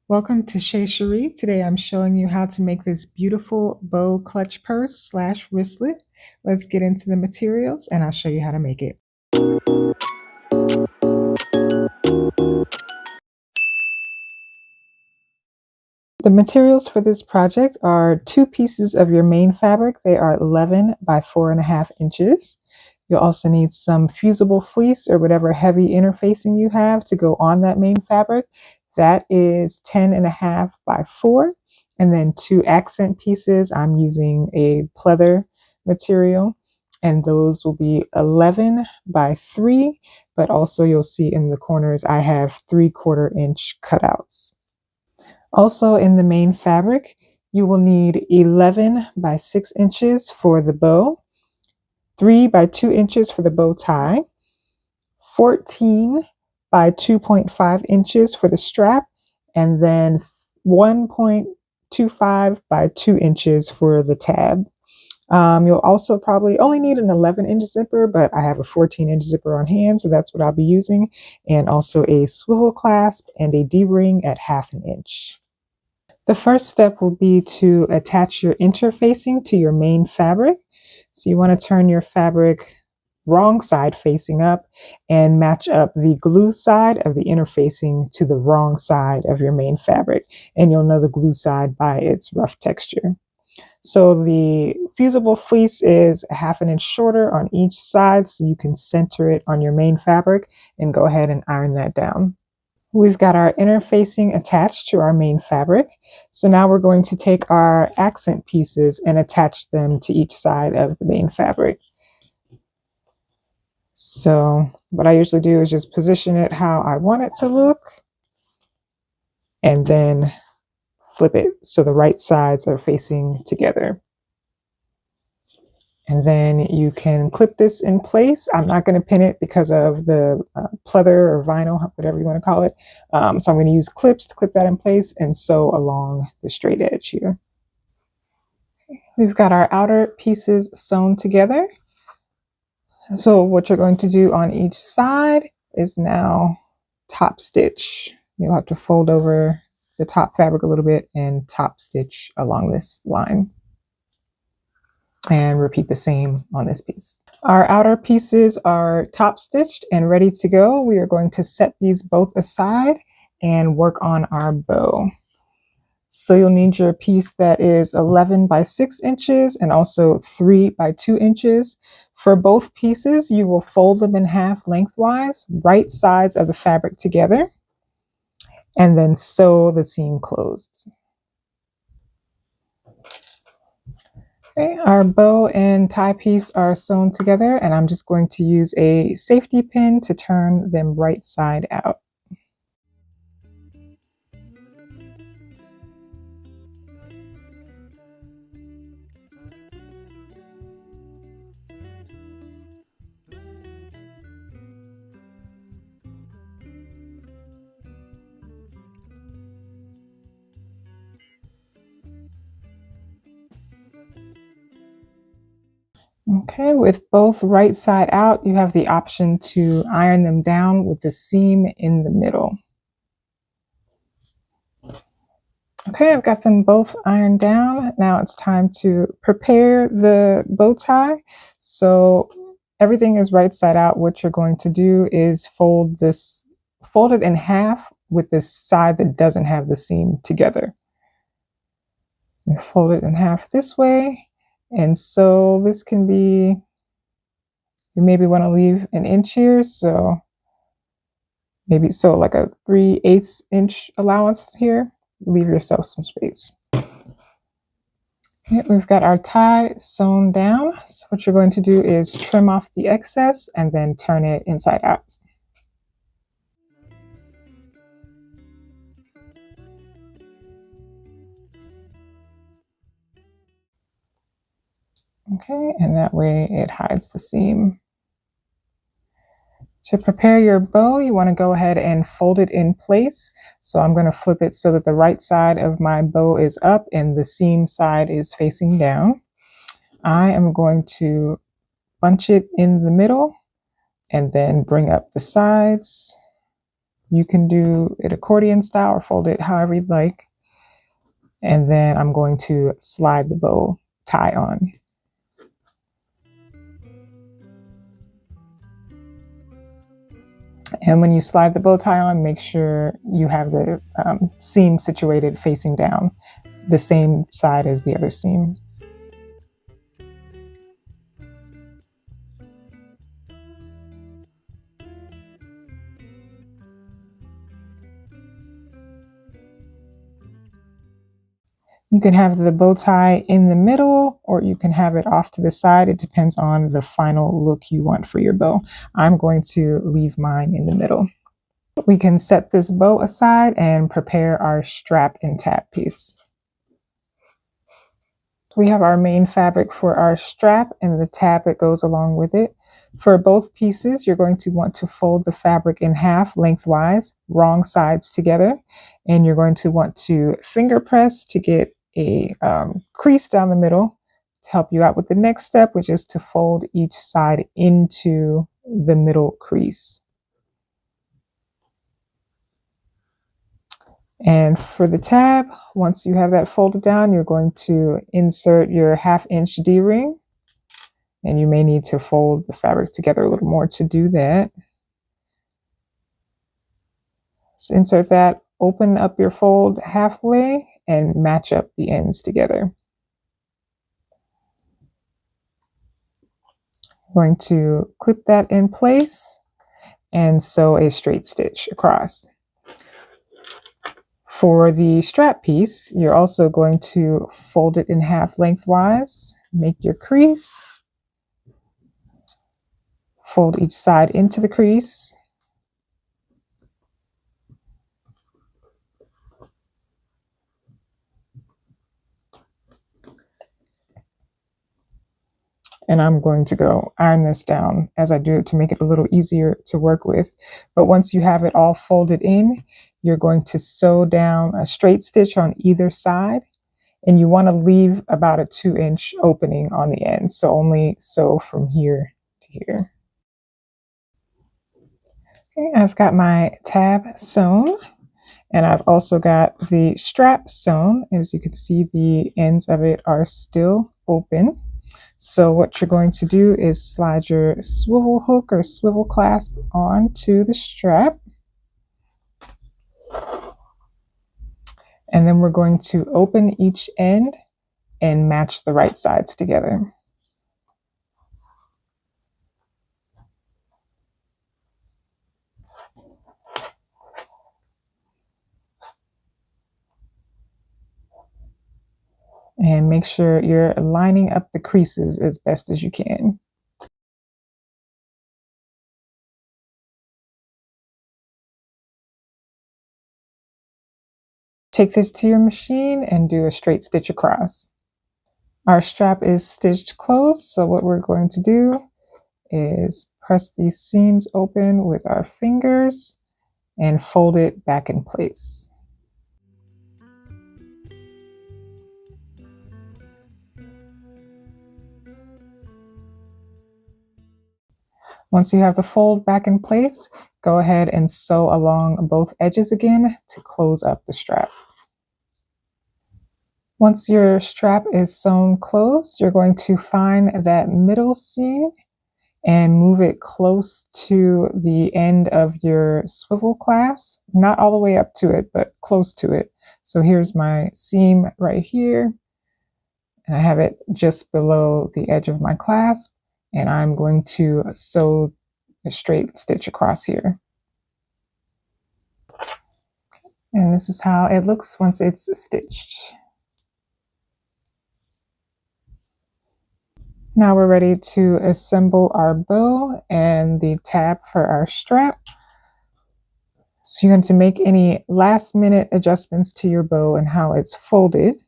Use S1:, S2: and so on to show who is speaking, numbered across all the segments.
S1: Welcome to Chez Cherie. Today I'm showing you how to make this beautiful bow clutch purse slash wristlet. Let's get into the materials and I'll show you how to make it. The materials for this project are 2 pieces of your main fabric. They are 11 by 4.5 inches. You'll also need some fusible fleece or whatever heavy interfacing you have to go on that main fabric. That is 10.5 by 4. And then 2 accent pieces. I'm using a pleather material, and those will be 11 by 3. But also you'll see in the corners I have 3/4 inch cutouts. Also in the main fabric, you will need 11 by 6 inches for the bow, 3 by 2 inches for the bow tie, 14 by 2.5 inches for the strap, and then 1.25 by 2 inches for the tab. You'll also probably only need an 11-inch zipper, but I have a 14-inch zipper on hand, so that's what I'll be using, and also a swivel clasp and a D-ring at 1/2 inch. The first step will be to attach your interfacing to your main fabric. So you want to turn your fabric wrong side facing up and match up the glue side of the interfacing to the wrong side of your main fabric. And you'll know the glue side by its rough texture. So the fusible fleece is 1/2 inch shorter on each side, so you can center it on your main fabric and go ahead and iron that down. We've got our interfacing attached to our main fabric. So now we're going to take our accent pieces and attach them to each side of the main fabric. So what I usually do is just position it how I want it to look and then flip it so the right sides are facing together. And then you can clip this in place. I'm not going to pin it because of the pleather or vinyl, whatever you want to call it. So I'm going to use clips to clip that in place and sew along the straight edge here. We've got our outer pieces sewn together. So what you're going to do on each side is now top stitch. You'll have to fold over the top fabric a little bit and top stitch along this line. And repeat the same on this piece. Our outer pieces are top stitched and ready to go. We are going to set these both aside and work on our bow. So you'll need your piece that is 11 by 6 inches and also 3 by 2 inches. For both pieces, you will fold them in half lengthwise, right sides of the fabric together, and then sew the seam closed. Okay, our bow and tie piece are sewn together, and I'm just going to use a safety pin to turn them right side out. Okay, with both right side out, you have the option to iron them down with the seam in the middle. Okay, I've got them both ironed down. Now it's time to prepare the bow tie. So everything is right side out. What you're going to do is fold it in half with this side that doesn't have the seam together. You fold it in half this way. And so this can be, you maybe want to leave an inch here. So maybe so like a 3/8 inch allowance here. Leave yourself some space. Okay, we've got our tie sewn down. So what you're going to do is trim off the excess and then turn it inside out. Okay, and that way it hides the seam. To prepare your bow, you want to go ahead and fold it in place. So I'm going to flip it so that the right side of my bow is up and the seam side is facing down. I am going to bunch it in the middle and then bring up the sides You can do it accordion style or fold it however you'd like. And then I'm going to slide the bow tie on. And when you slide the bow tie on, make sure you have the seam situated facing down, the same side as the other seam. You can have the bow tie in the middle, or you can have it off to the side. It depends on the final look you want for your bow. I'm going to leave mine in the middle. We can set this bow aside and prepare our strap and tab piece. We have our main fabric for our strap and the tab that goes along with it. For both pieces, you're going to want to fold the fabric in half lengthwise, wrong sides together, and you're going to want to finger press to get a crease down the middle to help you out with the next step, which is to fold each side into the middle crease. And for the tab, once you have that folded down, you're going to insert your 1/2 inch D-ring. And you may need to fold the fabric together a little more to do that. So insert that, open up your fold halfway, and match up the ends together. I'm going to clip that in place and sew a straight stitch across. For the strap piece, you're also going to fold it in half lengthwise, make your crease, fold each side into the crease, and I'm going to go iron this down as I do it to make it a little easier to work with. But once you have it all folded in, you're going to sew down a straight stitch on either side, and you want to leave about a 2-inch opening on the end. So only sew from here to here. Okay, I've got my tab sewn, and I've also got the strap sewn. As you can see, the ends of it are still open. So what you're going to do is slide your swivel hook or swivel clasp onto the strap. And then we're going to open each end and match the right sides together. And make sure you're lining up the creases as best as you can. Take this to your machine and do a straight stitch across. Our strap is stitched closed, so what we're going to do is press these seams open with our fingers and fold it back in place. Once you have the fold back in place, go ahead and sew along both edges again to close up the strap. Once your strap is sewn closed, you're going to find that middle seam and move it close to the end of your swivel clasp, not all the way up to it, but close to it. So here's my seam right here, and I have it just below the edge of my clasp, and I'm going to sew a straight stitch across here. And this is how it looks once it's stitched. Now we're ready to assemble our bow and the tab for our strap. So you're going to make any last minute adjustments to your bow and how it's folded.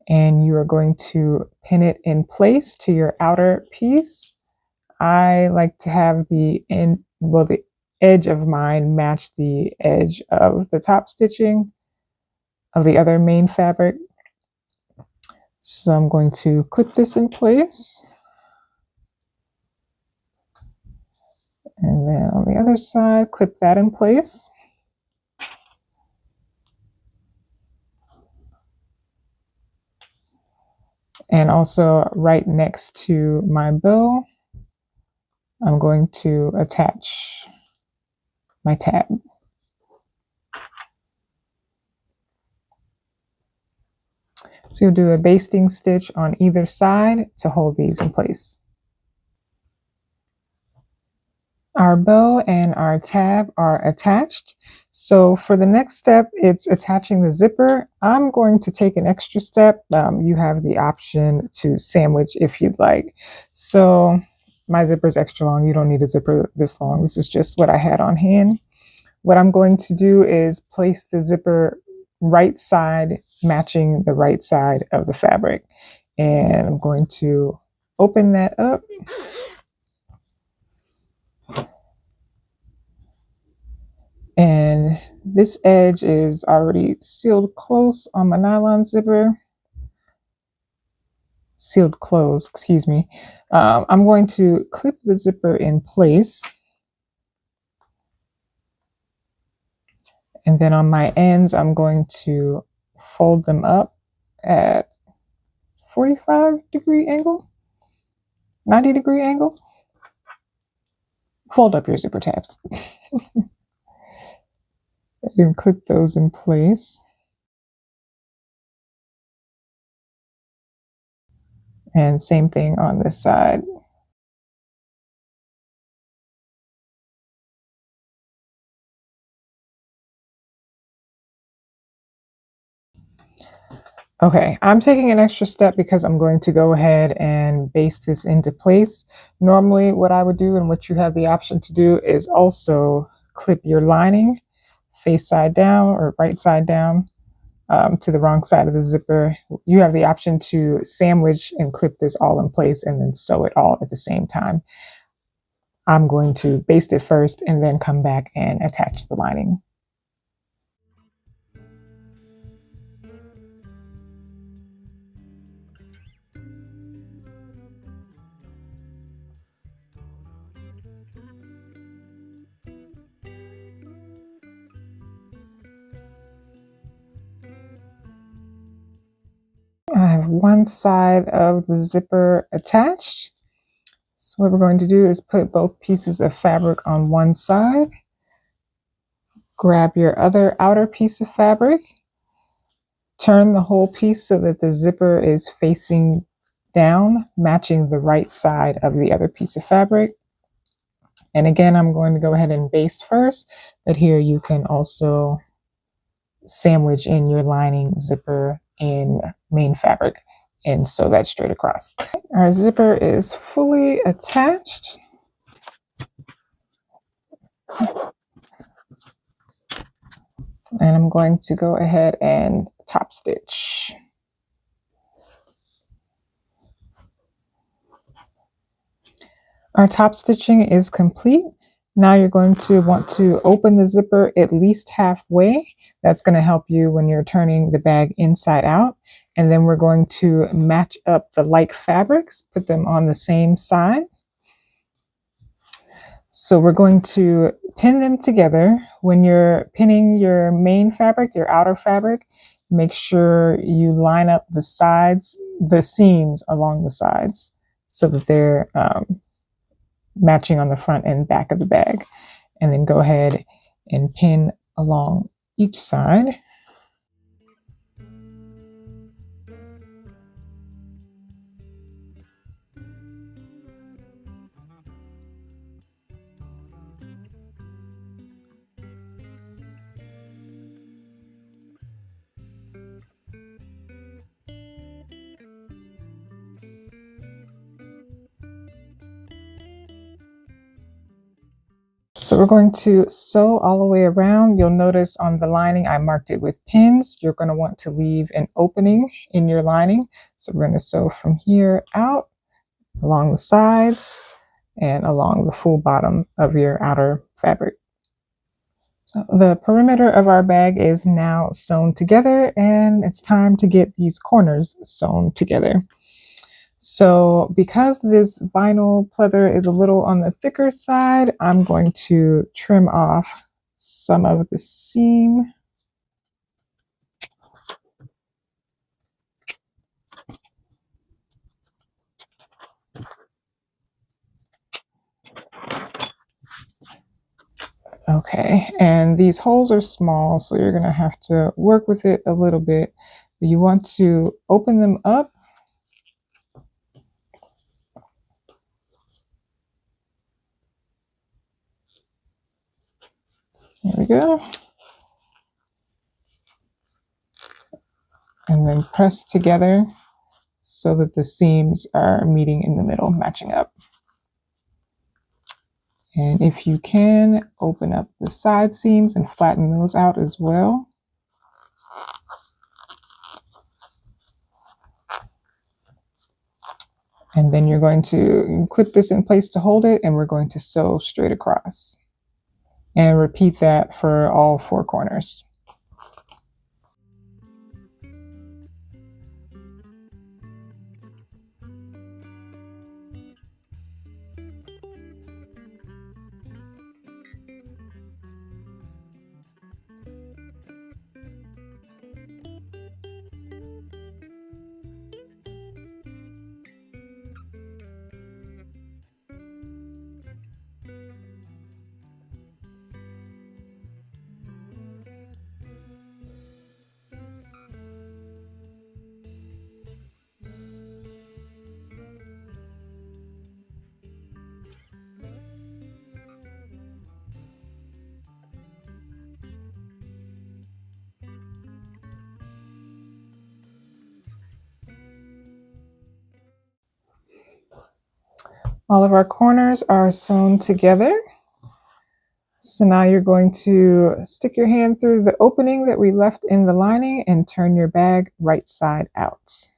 S1: And you are going to pin it in place to your outer piece. I like to have the edge of mine match the edge of the top stitching of the other main fabric. So I'm going to clip this in place. And then on the other side, clip that in place. And also right next to my bow, I'm going to attach my tab. So you'll do a basting stitch on either side to hold these in place. Our bow and our tab are attached. So for the next step, it's attaching the zipper. I'm going to take an extra step. You have the option to sandwich if you'd like. So my zipper is extra long. You don't need a zipper this long. This is just what I had on hand. What I'm going to do is place the zipper right side, matching the right side of the fabric. And I'm going to open that up. And this edge is already sealed close on my nylon zipper. Sealed closed, excuse me. I'm going to clip the zipper in place. And then on my ends, I'm going to fold them up at 45-degree angle, 90-degree angle. Fold up your zipper tabs. And clip those in place. And same thing on this side. Okay, I'm taking an extra step because I'm going to go ahead and baste this into place. Normally what I would do and what you have the option to do is also clip your lining face side down or right side down to the wrong side of the zipper. You have the option to sandwich and clip this all in place and then sew it all at the same time. I'm going to baste it first and then come back and attach the lining. I have one side of the zipper attached. So what we're going to do is put both pieces of fabric on one side. Grab your other outer piece of fabric. Turn the whole piece so that the zipper is facing down, matching the right side of the other piece of fabric. And again, I'm going to go ahead and baste first, but here you can also sandwich in your lining zipper in main fabric and sew that straight across. Our zipper is fully attached. And I'm going to go ahead and top stitch. Our top stitching is complete. Now you're going to want to open the zipper at least halfway. That's going to help you when you're turning the bag inside out. And then we're going to match up the like fabrics, put them on the same side. So we're going to pin them together. When you're pinning your main fabric, your outer fabric, make sure you line up the sides, the seams along the sides so that they're matching on the front and back of the bag. And then go ahead and pin along each side. So we're going to sew all the way around. You'll notice on the lining, I marked it with pins. You're going to want to leave an opening in your lining. So we're going to sew from here out, along the sides, and along the full bottom of your outer fabric. So the perimeter of our bag is now sewn together, and it's time to get these corners sewn together. So because this vinyl pleather is a little on the thicker side, I'm going to trim off some of the seam. Okay, and these holes are small, so you're going to have to work with it a little bit. You want to open them up. There we go. And then press together so that the seams are meeting in the middle, matching up. And if you can, open up the side seams and flatten those out as well. And then you're going to clip this in place to hold it, and we're going to sew straight across. And repeat that for all 4 corners. All of our corners are sewn together. So now you're going to stick your hand through the opening that we left in the lining and turn your bag right side out.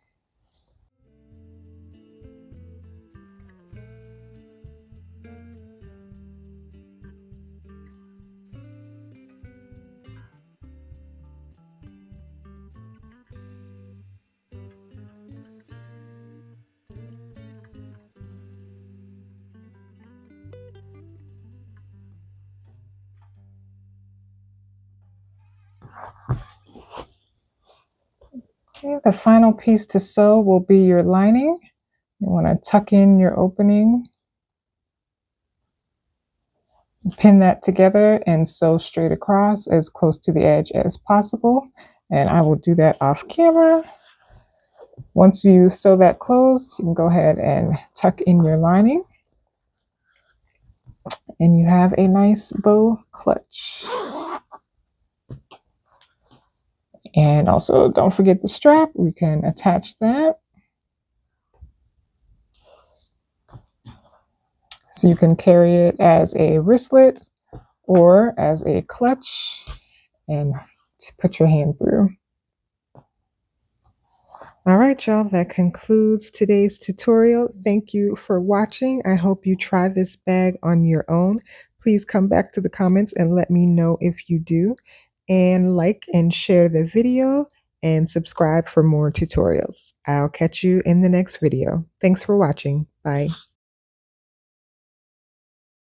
S1: Okay, the final piece to sew will be your lining. You want to tuck in your opening, pin that together, and sew straight across as close to the edge as possible. And I will do that off camera. Once you sew that closed, you can go ahead and tuck in your lining. And you have a nice bow clutch. And also don't forget the strap. We can attach that. So you can carry it as a wristlet or as a clutch and put your hand through. All right, y'all, that concludes today's tutorial. Thank you for watching. I hope you try this bag on your own. Please come back to the comments and let me know if you do. And like and share the video and subscribe for more tutorials. I'll catch you in the next video. Thanks for watching. Bye.